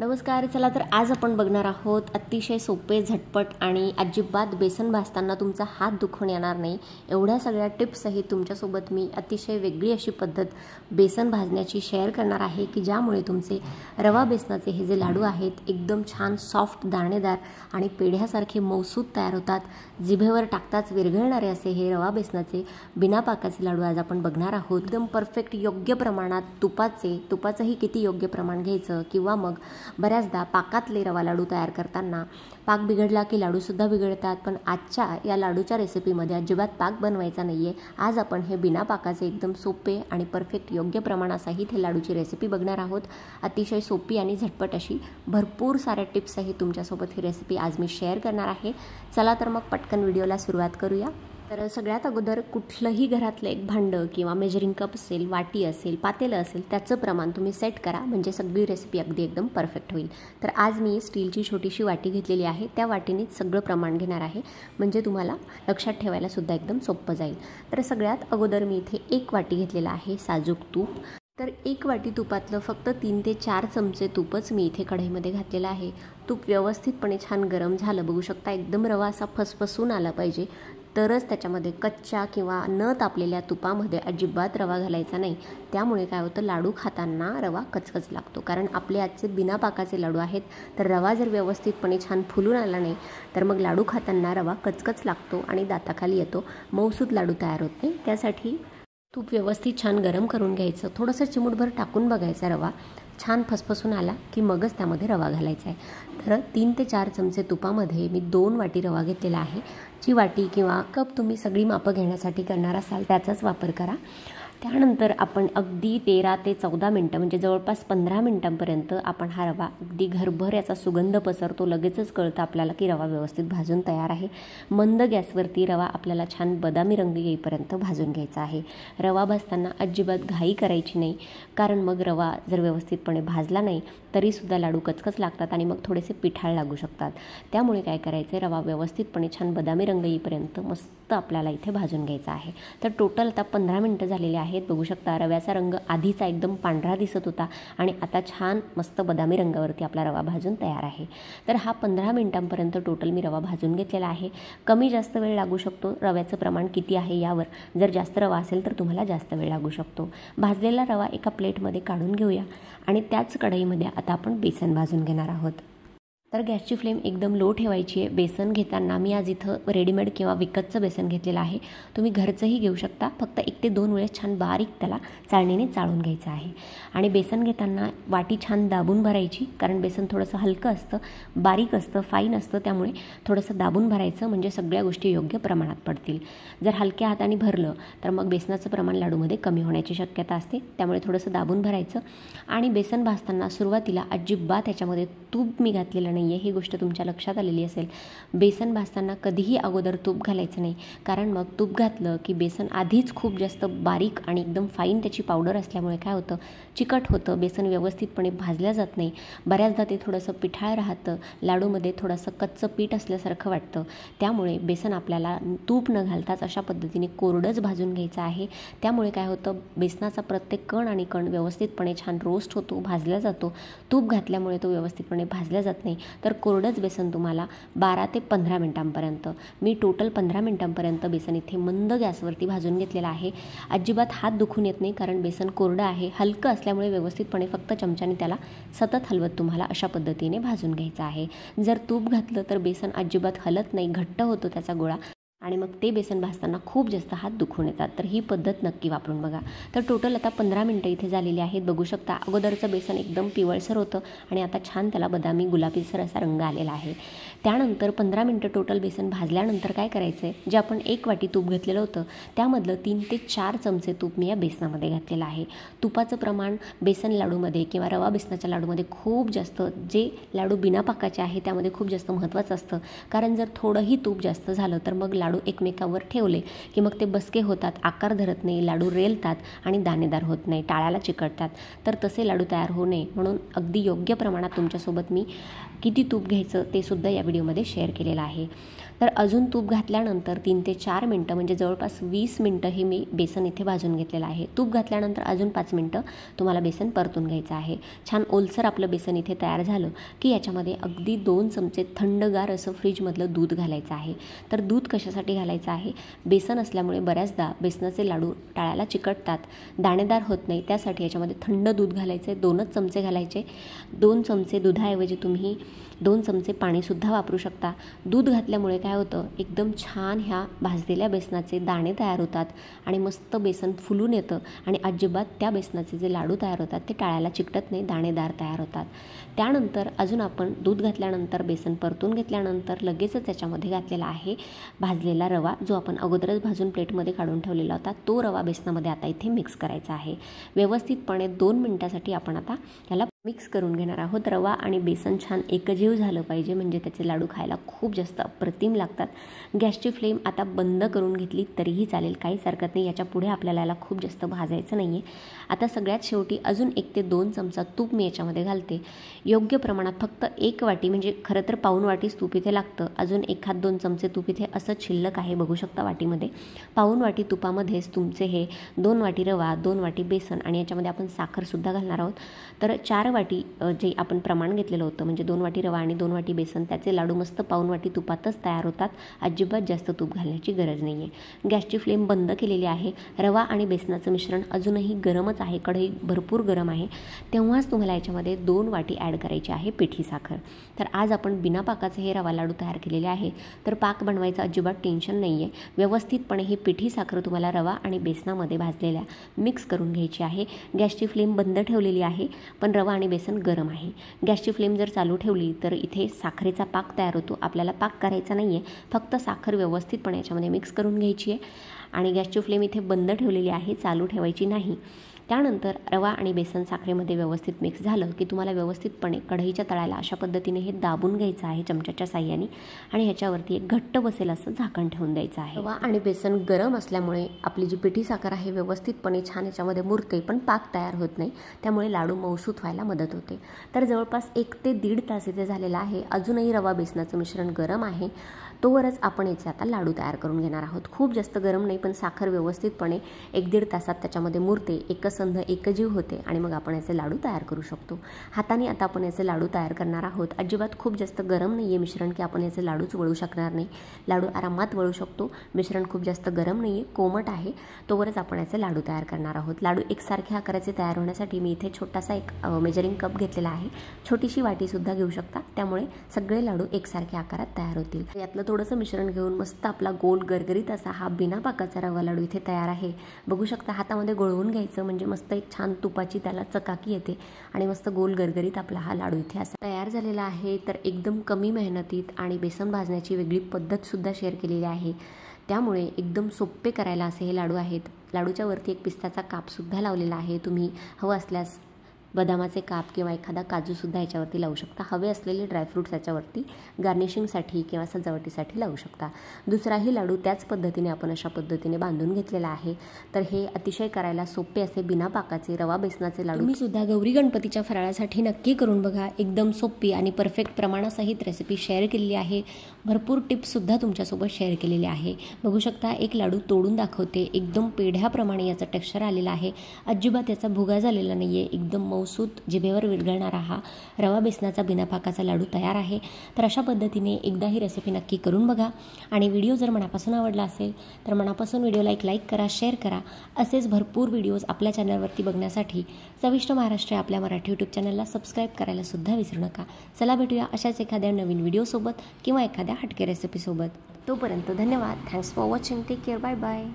नमस्कार. चला तर आज आपण बघणार आहोत अतिशय सोपे, झटपट आणि अजिबात बेसन भाजताना तुमचा हात दुखून येणार नाही एवढ्या सगळ्या टिप्ससहित तुमच्यासोबत मी अतिशय वेगळी अशी पद्धत बेसन भाजण्याची शेअर करणार आहे की ज्यामुळे तुमचे रवा बेसनाचे हे जे लाडू आहेत एकदम छान सॉफ्ट, दाणेदार आणि पेढ्यासारखे मऊसूत तयार होतात. जिभेवर टाकताच विरघळणारे असे हे रवा बेसनाचे बिना पाकाचे लाडू आज आपण बघणार आहोत. एकदम परफेक्ट योग्य प्रमाणात तुपाचंही किती योग्य प्रमाण घ्यायचं किंवा मग बऱ्याचदा पाकातले रवा लाडू तयार करताना पाक बिघडला की लाडूसुद्धा बिघडतात. पण आजच्या या लाडूच्या रेसिपीमध्ये अजिबात पाक बनवायचा नाही आहे. आज आपण हे बिना पाकाचे एकदम सोपे आणि परफेक्ट योग्य प्रमाणासहित हे लाडूची रेसिपी बघणार आहोत. अतिशय सोपी आणि झटपट अशी भरपूर साऱ्या टिप्ससहित तुमच्यासोबत ही रेसिपी आज मी शेअर करणार आहे. चला तर मग पटकन व्हिडिओला सुरुवात करूया. तर सगळ्यात अगोदर कुठलंही घरातलं एक भांडं किंवा मेजरिंग कप असेल, वाटी असेल, पातेलं असेल त्याचं प्रमाण तुम्ही सेट करा म्हणजे सगळी रेसिपी अगदी एकदम परफेक्ट होईल. तर आज मी स्टीलची छोटीशी वाटी घेतलेली आहे. त्या वाटीनेच सगळं प्रमाण घेणार आहे म्हणजे तुम्हाला लक्षात ठेवायला सुद्धा एकदम सोपं जाईल. तर सगळ्यात अगोदर मी इथे एक वाटी घेतलेला आहे साजूक तूप. तर एक वाटी तुपातलं फक्त 3 ते 4 चमचे तूपच मी इथे कढईमध्ये घातलेलं आहे. तूप व्यवस्थितपणे छान गरम झालं, बघू शकता एकदम रवा असा फसफसून आला पाहिजे तरच त्याच्यामध्ये कच्च्या किंवा न तापलेल्या तुपामध्ये अजिबात रवा घालायचा नाही. त्यामुळे काय होतं, लाडू खाताना रवा कचकच लागतो. कारण आपले आजचे बिना पाकाचे लाडू आहेत तर रवा जर व्यवस्थितपणे छान फुलून आला नाही तर मग लाडू खाताना रवा कचकच लागतो आणि दाताखाली येतो, मऊसूत लाडू तयार होत नाही. त्यासाठी तूप व्यवस्थित छान गरम करून घ्यायचं, थोडंसं चिमूटभर टाकून बघायचा रवा छान फसफसून आला की मगच त्यामध्ये रवा घालायचा आहे. तर 3 ते 4 चमचे तुपामध्ये मी 2 वाटी रवा घेतलेला आहे. जी वाटी किंवा कप तुम्ही सगळी मापं घेण्यासाठी करणार असाल त्याचाच वापर करा. त्यानंतर आपण अगदी 13 ते 14 मिनटं म्हणजे जवळपास 15 मिनटांपर्यंत आपण हा रवा अगदी घरभर याचा सुगंध पसरतो, लगेचच कळतं आपल्याला की रवा व्यवस्थित भाजून तयार आहे. मंद गॅसवरती रवा आपल्याला छान बदामी रंग येईपर्यंत भाजून घ्यायचा आहे. रवा भाजताना अजिबात घाई करायची नाही कारण मग रवा जर व्यवस्थितपणे भाजला नाही तरीसुद्धा लाडू कचकच लागतात आणि मग थोडेसे पिठाळ लागू शकतात. त्यामुळे काय करायचं, रवा व्यवस्थितपणे छान बदामी रंग येईपर्यंत मस्त आपल्याला इथे भाजून घ्यायचा आहे. तर टोटल आता 15 मिनटं झालेली आहेत. बघू शकता रव्याचा रंग आधीचा एकदम पांढरा दिसत होता आणि आता छान मस्त बदामी रंगावरती आपला रवा भाजून तयार आहे. तर हा 15 मिनटांपर्यंत टोटल मी रवा भाजून घेतलेला आहे. कमी जास्त वेळ लागू शकतो, रव्याचं प्रमाण किती आहे यावर. जर जास्त रवा असेल तर तुम्हाला जास्त वेळ लागू शकतो. भाजलेला रवा एका प्लेटमध्ये काढून घेऊया आणि त्याच कढईमध्ये आता आपण बेसन भाजून घेणार आहोत. तर गॅसची फ्लेम एकदम लो ठेवायची आहे. बेसन घेताना मी आज इथं रेडीमेड किंवा विकतचं बेसन घेतलेलं आहे. तुम्ही घरचंही घेऊ शकता. फक्त 1 ते 2 वेळेस छान बारीक त्याला चाळणीने चाळून घ्यायचं आहे. आणि बेसन घेताना वाटी छान दाबून भरायची कारण बेसन थोडंसं हलकं असतं, बारीक असतं, फाईन असतं. त्यामुळे थोडंसं दाबून भरायचं म्हणजे सगळ्या गोष्टी योग्य प्रमाणात पडतील. जर हलक्या हाताने भरलं तर मग बेसनाचं प्रमाण लाडूमध्ये कमी होण्याची शक्यता असते. त्यामुळे थोडंसं दाबून भरायचं. आणि बेसन भाजताना सुरुवातीला अजिबात त्याच्यामध्ये तूप मी घातलेलं नाही आहे, ही गोष्ट तुमच्या लक्षात आलेली असेल. बेसन भाजताना कधीही अगोदर तूप घालायचं नाही कारण मग तूप घातलं की बेसन आधीच खूप जास्त बारीक आणि एकदम फाईन त्याची पावडर असल्यामुळे काय होतं, चिकट होतं, बेसन व्यवस्थितपणे भाजलं जात नाही. बऱ्याचदा ते थोडंसं पिठाळ राहतं, लाडूमध्ये थोडंसं कच्चं पीठ असल्यासारखं वाटतं. त्यामुळे बेसन आपल्याला तूप न घालताच अशा पद्धतीने कोरडंच भाजून घ्यायचं आहे. त्यामुळे काय होतं, बेसनाचा प्रत्येक कण आणि कण व्यवस्थितपणे छान रोस्ट होतो, भाजला जातो. तूप घातल्यामुळे तो व्यवस्थितपणे भाजला जात नाही. तर कोरडंच बेसन तुम्हाला 12 ते 15 मिनटांपर्यंत, मी टोटल 15 मिनटांपर्यंत बेसन इथे मंद गॅसवरती भाजून घेतलेलं आहे. अजिबात हात दुखून येत नाही कारण बेसन कोरडं आहे, हलकं असल्यामुळे व्यवस्थितपणे फक्त चमच्याने त्याला सतत हलवत तुम्हाला अशा पद्धतीने भाजून घ्यायचं आहे. जर तूप घातलं तर बेसन अजिबात हलत नाही, घट्ट होतो त्याचा गोळा आणि मग ते बेसन भाजताना खूप जास्त हात दुखून येतात. तर ही पद्धत नक्की वापरून बघा. तर टोटल आता 15 मिनटं इथे झालेली आहेत. बघू शकता अगोदरचं बेसन एकदम पिवळसर होतं आणि आता छान त्याला बदामी गुलाबीसर असा रंग आलेला आहे. त्यानंतर 15 मिनटं टोटल बेसन भाजल्यानंतर काय करायचं आहे, जे आपण 1 वाटी तूप घेतलेलं होतं त्यामधलं 3 ते 4 चमचे तूप मी या बेसनामध्ये घातलेलं आहे. तुपाचं प्रमाण बेसन लाडूमध्ये किंवा रवा बेसनाच्या लाडूमध्ये खूप जास्त, जे लाडू बिना पाकाचे आहे त्यामध्ये खूप जास्त महत्त्वाचं असतं. कारण जर थोडंही तूप जास्त झालं तर मग लाडू लाडू एकमेकावर ठेवले की मग ते बसके होतात, आकार धरत नाही, लाडू रेलतात आणि दाणेदार होत नाही, टाळ्याला चिकटतात. तर तसे लाडू तयार होऊ नये म्हणून अगदी योग्य प्रमाणात तुमच्यासोबत मी किती तूप घ्यायचं ते सुद्धा या व्हिडिओमध्ये शेअर केलेलं आहे. तर अजून तूप घातल्यानंतर 3 ते 4 मिनटं म्हणजे जवळपास 20 मिनटं हे मी बेसन इथे भाजून घेतलेलं आहे. तूप घातल्यानंतर अजून 5 मिनटं तुम्हाला बेसन परतून घ्यायचं आहे. छान ओलसर आपलं बेसन इथे तयार झालं की याच्यामध्ये अगदी 2 चमचे थंडगार असं फ्रीजमधलं दूध घालायचं आहे. तर दूध कशासाठी घालायचं आहे? बेसन असल्यामुळे बऱ्याचदा बेसनाचे लाडू टाळ्याला चिकटतात, दाणेदार होत नाही, त्यासाठी याच्यामध्ये थंड दूध घालायचं आहे. 2च चमचे घालायचे. 2 चमचे दुधाऐवजी तुम्ही 2 चमचे पाणीसुद्धा वापरू शकता. दूध घातल्यामुळे काय होतं, एकदम छान ह्या भाजलेल्या बेसनाचे दाणे तयार होतात आणि मस्त बेसन फुलून येतं आणि अजिबात त्या बेसनाचे जे लाडू तयार होतात ते टाळ्याला चिकटत नाही, दाणेदार तयार होतात. त्यानंतर अजून आपण दूध घातल्यानंतर बेसन परतून घेतल्यानंतर लगेचच त्याच्यामध्ये घातलेला आहे भाजलेला रवा, जो आपण अगोदरच भाजून प्लेटमध्ये काढून ठेवलेला होता. तो रवा बेसनामध्ये आता इथे मिक्स करायचा आहे. व्यवस्थितपणे 2 मिनिटासाठी आपण आता याला मिक्स करून घेणार आहोत. रवा आणि बेसन छान एकजीव झालं पाहिजे म्हणजे त्याचे लाडू खायला खूप जास्त अप्रतिम लागतात. गॅसची फ्लेम आता बंद करून घेतली तरीही चालेल, काहीच हरकत नाही. याच्या पुढे आपल्याला याला खूप जास्त भाजायचं नाही आहे. आता सगळ्यात शेवटी अजून 1 ते 2 चमचा तूप मी याच्यामध्ये घालते. योग्य प्रमाणात फक्त 1 वाटी म्हणजे खरं तर पाऊण वाटीच तूप इथे लागतं. अजून 1-2 चमचे तूप इथे असंच शिल्लक आहे, बघू शकता वाटीमध्ये. पाऊण वाटी तुपामध्येच तुमचे हे 2 वाटी रवा, 2 वाटी बेसन आणि याच्यामध्ये आपण साखरसुद्धा घालणार आहोत. तर 4 वाटी जे आपण प्रमाण घेतलेलं होतं म्हणजे 2 वाटी रवा आणि 2 वाटी बेसन, त्याचे लाडू मस्त पाऊण वाटी तुपातच तयार होतात. अजिबात जास्त तूप घालण्याची गरज नाही आहे. गॅसची फ्लेम बंद केलेली आहे. रवा आणि बेसनाचं मिश्रण अजूनही गरमच आहे, कढई भरपूर गरम आहे. तेव्हाच तुम्हाला याच्यामध्ये 2 वाटी ॲड करायची आहे पिठी साखर. तर आज आपण बिना पाकाचे हे रवा लाडू तयार केलेले आहे. तर पाक बनवायचं अजिबात टेन्शन नाही आहे. व्यवस्थितपणे ही पिठी साखर तुम्हाला रवा आणि बेसनामध्ये भाजलेल्या मिक्स करून घ्यायची आहे. गॅसची फ्लेम बंद ठेवलेली आहे पण रवा आणि बेसन गरम आहे. गॅसची फ्लेम जर चालू ठेवली तर इथे साखरेचा पाक तयार होतो. आपल्याला पाक करायचा नाही आहे, फक्त साखर व्यवस्थितपणे याच्यामध्ये मिक्स करून घ्यायची आहे आणि गॅसची फ्लेम इथे बंद ठेवलेली आहे, चालू ठेवायची नाही. त्यानंतर रवा आणि बेसन साखरेमध्ये व्यवस्थित मिक्स झालं की तुम्हाला व्यवस्थितपणे कढईच्या तळाला अशा पद्धतीने हे दाबून घ्यायचं आहे चमच्याच्या साह्याने आणि ह्याच्यावरती एक घट्ट बसेल असं झाकण ठेवून द्यायचं आहे. रवा आणि बेसन गरम असल्यामुळे आपली जी पिठी साखर आहे व्यवस्थितपणे छान याच्यामध्ये मुरते पण पाक तयार होत नाही, त्यामुळे लाडू मऊसूत व्हायला मदत होते. तर जवळपास 1 ते 1.5 तास इथे झालेला आहे. अजूनही रवा बेसनाचं मिश्रण गरम आहे, तोवरच आपण याचे आता लाडू तयार करून घेणार आहोत. खूप जास्त गरम नाही पण साखर व्यवस्थितपणे 1-1.5 तासात त्याच्यामध्ये मुरते, एकसंध एकजीव होते आणि मग आपण याचे लाडू तयार करू शकतो. हाताने आता आपण याचे लाडू तयार करणार आहोत. अजिबात खूप जास्त गरम नाही आहे मिश्रण की आपण याचे लाडूच वळू शकणार नाही. लाडू आरामात वळू शकतो. मिश्रण खूप जास्त गरम नाही आहे, कोमट आहे, तोवरच आपण याचे लाडू तयार करणार आहोत. लाडू एकसारख्या आकाराचे तयार होण्यासाठी मी इथे छोटासा एक मेजरिंग कप घेतलेला आहे. छोटीशी वाटीसुद्धा घेऊ शकता, त्यामुळे सगळे लाडू एकसारख्या आकारात तयार होतील. यातलं थोडंसं मिश्रण घेऊन मस्त आपला गोल गरगरीत असा हा बिना पाकाचा रवा लाडू इथे तयार आहे. बघू शकता हातामध्ये गोळवून घ्यायचं म्हणजे मस्त एक छान तुपाची त्याला चकाकी येते आणि मस्त गोल गरगरीत आपला हा लाडू इथे असा तयार झालेला आहे. तर एकदम कमी मेहनतीत आणि बेसन भाजण्याची वेगळी पद्धतसुद्धा शेअर केलेली आहे, त्यामुळे एकदम सोपे करायला असे हे लाडू आहेत. लाडूच्या वरती एक पिस्ताचा कापसुद्धा लावलेला आहे. तुम्ही हवं असल्यास बदामाचे काप किंवा एखादा काजूसुद्धा याच्यावरती लावू शकता. हवे असलेले ड्रायफ्रूट्स याच्यावरती गार्निशिंगसाठी किंवा सजावटीसाठी लावू शकता. दुसराही लाडू त्याच पद्धतीने आपण अशा पद्धतीने बांधून घेतलेला आहे. तर हे अतिशय करायला सोपे असे बिना पाकाचे रवा बेसनाचे लाडू मी सुद्धा गौरी गणपतीच्या फराळासाठी नक्की करून बघा. एकदम सोपी आणि परफेक्ट प्रमाणासहित रेसिपी शेअर केलेली आहे. भरपूर टिप्ससुद्धा तुमच्यासोबत शेअर केलेले आहे. बघू शकता एक लाडू तोडून दाखवते. एकदम पेढ्याप्रमाणे याचं टेक्स्चर आलेलं आहे. अजिबात याचा भुगा झालेला नाही आहे. एकदम मऊसूत जिभेवर विरघळणारा हा रवा बेसनाचा बिना पाकाचा लाडू तयार आहे. तर अशा पद्धतीने एकदा ही रेसिपी नक्की करून बघा आणि व्हिडिओ जर मनापासून आवडला असेल तर मनापासून व्हिडिओला एक लाईक करा, शेअर करा. असेच भरपूर व्हिडिओज आपल्या चॅनलवरती बघण्यासाठी चविष्ट महाराष्ट्र आपल्या मराठी यूट्यूब चॅनलला सबस्क्राईब करायला सुद्धा विसरू नका. चला भेटूया अशाच एखाद्या नवीन व्हिडिओसोबत किंवा एखाद्या हटके रेसिपीसोबत. तोपर्यंत धन्यवाद. Thanks for watching. Take care. Bye bye.